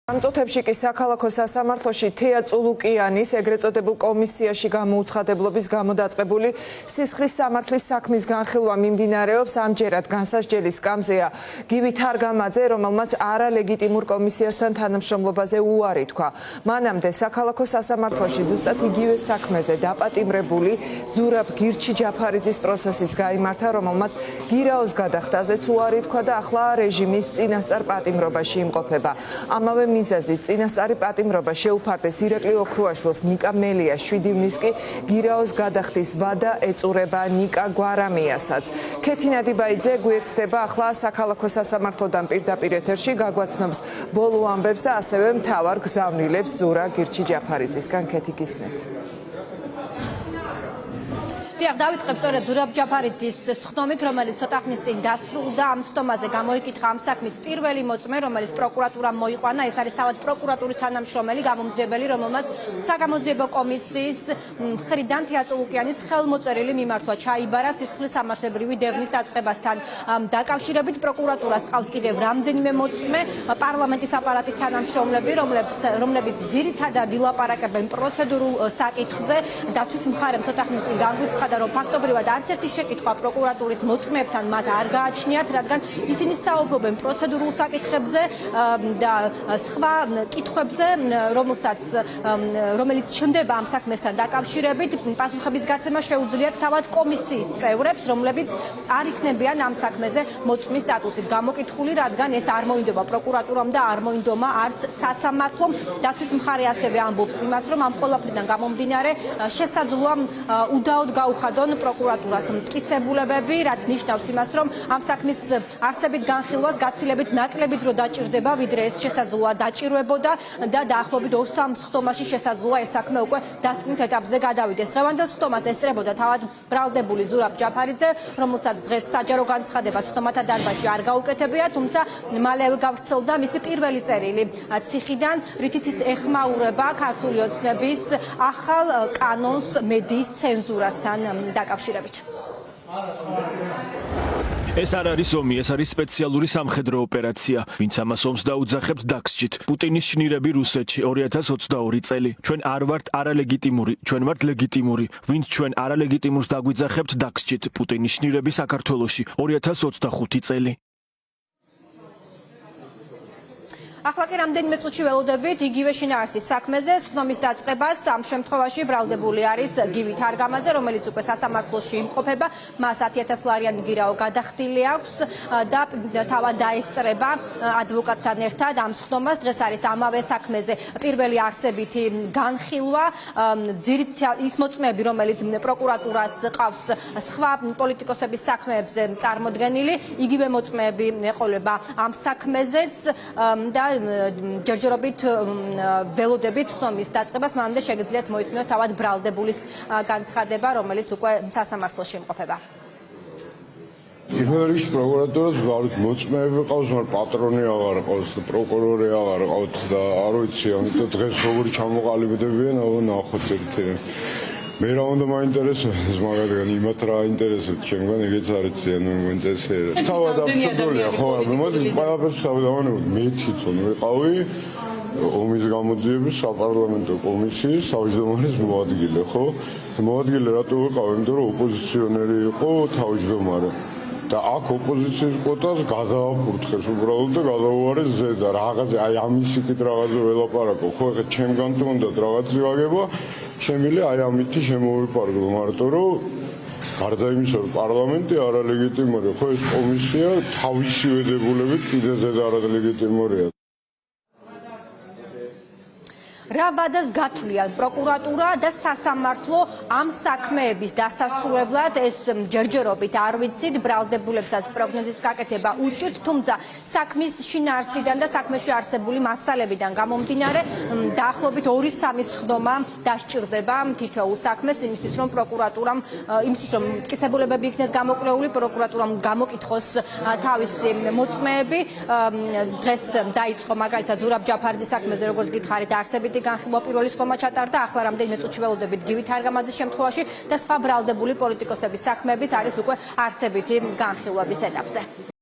ამ წუთებში კი საქალაქო სასამართლოში თეა წულუკიანის ეგრეთ წოდებულ კომისიაში გამოუცხადებლობის გამო დაწყებული სისხლის სამართლის საქმის განხილვა მიმდინარეობს. ამჯერად განსასჯელის სკამზეა გივი თარგამაძე, რომელმაც არალეგიტიმურ კომისიასთან თანამშრომლობაზე უარი თქვა. მანამდე საქალაქო სასამართლოში ზუსტად იგივე საქმეზე დაპატიმრებული ზურაბ გირჩი-ჯაფარიძის პროცესიც გაიმართა, რომელმაც გირაოს გადახდაზეც უარი თქვა და ახლა რეჟიმის წინასწარ პატიმრობაში იმყოფება. ამავე მიზეზით წინასწარი პატიმრობა შეუფარდეს ირაკლი ოქრუაშვილს, ნიკა მელიას, 7 ივნის კი გირაოს გადახდის ვადა ეწურება ნიკა გვარამიასაც. ქეთი ნადიბაიძე გვერდდება ახლა საქალაქო სასამართლოდან პირდაპირ ეთერში, გაგვაცნობს ბოლო ამბებს და ასევე მთავარ გზავნილებს ზურაბ გირჩი-ჯაფარიძისგან. ქეთი, გისმენთ. დავიწყებ სწორედ ზურაბ ჯაფარიძის სხდომით, რომელიც ცოტა ხნის წინ დასრულდა. ამ სხდომაზე გამოიკითხა ამ საქმის პირველი მოწმე, რომელიც პროკურატურამ მოიყვანა. ეს არის თავად პროკურატურის თანამშრომელი, გამომძიებელი, რომელმაც საგამოძიებო კომისიის მხრიდან თეა წულუკიანის ხელმოწერილი მიმართვა ჩაიბარა სისხლის სამართლებრივი დევნის დაწყებასთან დაკავშირებით. პროკურატურას ყავს კიდევ რამდენიმე მოწმე, პარლამენტის აპარატის თანამშრომლები, რომლებიც ძირითადად ილაპარაკებენ პროცედურულ საკითხზე. დაცვის მხარემ ცოტა ხნის წინ განგვიცხადა, რომ ფაქტობრივად არც ერთი შეკითხვა პროკურატურის მოწმეებთან მათ არ გააჩნიათ, რადგან ისინი საუბრობენ პროცედურულ საკითხებზე და სხვა კითხვებზე, რომელიც ჩნდება ამ საქმესთან დაკავშირებით. პასუხების გაცემა შეუძლიათ თავად კომისიის წევრებს, რომლებიც არ იქნებიან ამ საქმეზე მოწმის სტატუსით გამოკითხული, რადგან ეს არ მოინდომა პროკურატურამ და არ მოინდომა არც სასამართლომ. დაცვის მხარე ასევე ამბობს იმას, რომ ამ ყველაფრიდან გამომდინარე შესაძლოა უდაოდ გაუხადონ პროკურატურას მტკიცებულებები, რაც ნიშნავს იმას, რომ ამ საქმის არსებით განხილვას გაცილებით ნაკლები დრო დაჭირდება, ვიდრე ეს შესაძლოა დაჭირვებოდა და დაახლოებით 2-3 სხდომაში შესაძლოა ეს საქმე უკვე დასკვნით ეტაპზე გადავიდეს. დღევანდელ სხდომას ესწრებოდა თავად ბრალდებული ზურაბ ჯაფარიძე, რომელსაც დღეს საჯარო განცხადება სხდომათა დარბაზში არ გაუკეთებია, თუმცა მალევე გავრცელდა მისი პირველი წერილი ციხიდან, რითიც ის ეხმაურება ქართული ოცნების ახალ კანონს მედიის ცენზურასთან დაკავშირებით. ეს არ არის ომი, ეს არის სპეციალური სამხედრო ოპერაცია. ვინც ამას ომს დაუძახებთ, დაგსჯით. პუტინის შნირები რუსეთში 2022 წელი. ჩვენ არ ვართ არალეგიტიმური, ჩვენ ვართ ლეგიტიმური. ვინც ჩვენ არალეგიტიმურს დაგვიძახებთ, დაგსჯით. პუტინის შნირები საქართველოში 2025 წელი. ახლა კი რამდენიმე წუთში ველოდებით იგივე შინაარსის საქმეზე სხდომის დაწყებას. ამ შემთხვევაში ბრალდებული არის გივი თარგამაძე, რომელიც უკვე სასამართლოში იმყოფება. მას 10,000 ლარიანი გირაო გადახდილი აქვს და თავად დაესწრება ადვოკატთან ერთად ამ სხდომას. დღეს არის ამავე საქმეზე პირველი არსებითი განხილვა. ის მოწმეები, რომელიც პროკურატურას ყავს სხვა პოლიტიკოსების საქმეებზე წარმოდგენილი, იგივე მოწმეები ეყოლება ამ საქმეზეც და ჯერჯერობით ველოდებით სხდომის დაწყებას. მანამდე შეგიძლიათ მოისმინოთ თავად ბრალდებულის განცხადება, რომელიც უკვე სასამართლოში იმყოფება. პირველ რიგში პროკურატურას ვართ მოწმეები ყავს, მაგრამ პატრონი აღარ ყავს და პროკურორი აღარ ყავთ და არ ვიცი, ამიტომ დღეს როგორი ჩამოყალიბდებიან, ნახოთ ერთი. მე რა უნდა მაინტერესებს მაგათგან, იმათ რა ინტერესებს ჩემგან, ეგეც არ იცი, წესიერად. თავად აბსურდულია, ხო, მოდი ყველაფერს დავანებოთ. მე თვითონ ვიყავი ომის გამოძიების საპარლამენტო კომისიის თავმჯდომარის მოადგილე, ხო? მოადგილე რატო ვიყავი? იმიტომ რომ ოპოზიციონერი იყო თავმჯდომარე. და აქ ოპოზიციის კვოტას გადააფურთხეს უბრალოდ და გადაუარეს ზედა. რაღაცა აი ამის იქით რაღაცა ველაპარაკო, ხო, ეხლა ჩემგან თუ უნდა რაღაც ვაგება, შემიძლია აი ამითი შემოვიფარგლო, მარტო რომ გარდა იმისა, რომ პარლამენტი არალეგიტიმურია, ხო, ეს კომისია თავისივე დებულებით კიდე ზედა არალეგიტიმურია. რა ბადას გათვლიან პროკურატურა და სასამართლო ამ საქმეების დასასრულებლად? ეს ჯერჯერობით არ ვიცით, ბრალდებულებსაც პროგნოზის გაკეთება უჭირთ, თუმცა საქმის შინაარსიდან და საქმეში არსებული მასალებიდან გამომდინარე, დაახლოებით 2-3 სხდომა დასჭირდება თითოეულ საქმეს, იმისთვის რომ პროკურატურამ, იმისთვის რომ მტკიცებულებები იქნეს გამოკვლეული, პროკურატურამ გამოკითხოს თავისი მოწმეები. დღეს დაიწყო მაგალითად ზურაბ ჯაფარიძის საქმეზე, როგორც გითხარით, არსებითი განხილვა პირველი სხდომა ჩატარდა. ახლა რამდენიმე წუთში ველოდებით გივი თარგამაძის შემთხვევაში და სხვა ბრალდებული პოლიტიკოსების საქმეებიც არის უკვე არსებითი განხილვების ეტაპზე.